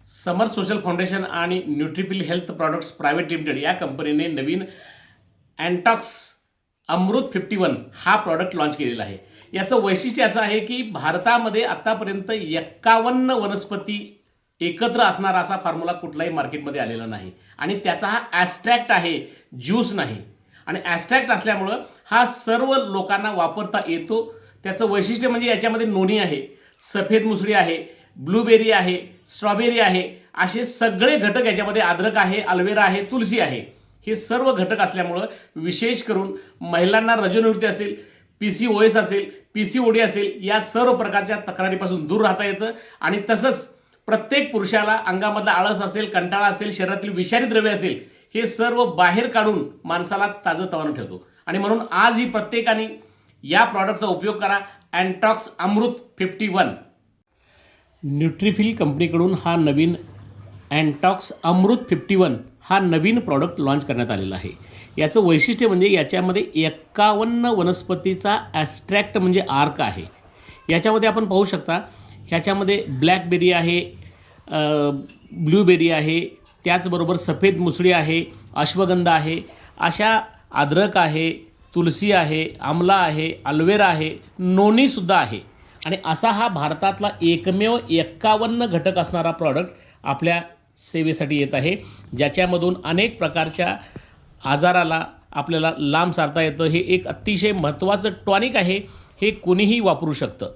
समर social foundation आणि न्यूट्रिफिल health products private limited या कंपनीने नवीन अँटॉक्स अमृत 51 हा प्रॉडक्ट लॉन्च केलेला आहे। याचं वैशिष्ट्य असं आहे की भारतामध्ये आतापर्यंत 51 वनस्पती एकत्र असणारा असा फॉर्म्युला कुठलाही मार्केटमध्ये आलेला नाही आणि त्याचा हा ॲस्ट्रॅक्ट आहे, ज्यूस नाही। आणि ॲस्ट्रॅक्ट असल्यामुळं हा सर्व लोकांना वापरता येतो। त्याचं वैशिष्ट्य म्हणजे याच्यामध्ये नोनी आहे, सफेद मुसळी आहे, ब्लूबेरी आहे, स्ट्रॉबेरी आहे, असे सगळे घटक याच्यामध्ये, अद्रक आहे, अल्वेरा आहे, तुलसी आहे। हे सर्व घटक असल्यामुळं विशेष करून महिलांना रजोनिवृत्ती असेल, PCOS असेल, PCOD असेल, या सर्व प्रकारच्या तक्रारीपासून दूर राहता येतं। आणि तसंच प्रत्येक पुरुषाला अंगामधला आळस असेल, कंटाळा असेल, शरीरातील विषारी द्रव्य असेल, हे सर्व बाहेर काढून माणसाला ताजंतवानं ठेवतो। आणि म्हणून आज ही प्रत्येकाने या प्रॉडक्टचा उपयोग करा, अँटॉक्स अमृत 51। न्यूट्रिफिल कंपनीकडून हा नवीन अँटॉक्स अमृत 51 हा नवीन प्रॉडक्ट लॉन्च करण्यात आलेला आहे। याचं वैशिष्ट्य म्हणजे याच्यामध्ये 51 वनस्पतीचा ॲस्ट्रॅक्ट म्हणजे आर्क आहे। याच्यामध्ये आपण पाहू शकता, ह्याच्यामध्ये ब्लॅकबेरी आहे, ब्लूबेरी आहे, त्याचबरोबर सफेद मुसळी आहे, अश्वगंधा आहे, अशा अद्रक आहे, तुलसी आहे, आमला आहे, अल्वेरा आहे, नोनीसुद्धा आहे। आणि असा हा भारतातला एकमेव 51 घटक असणारा प्रॉडक्ट आपल्या सेवेसाठी येत आहे, ज्याच्यामधून अनेक प्रकारच्या आजाराला आपल्याला लांब सारता येतं। हे एक अतिशय महत्त्वाचं टॉनिक आहे, हे कोणीही वापरू शकतं।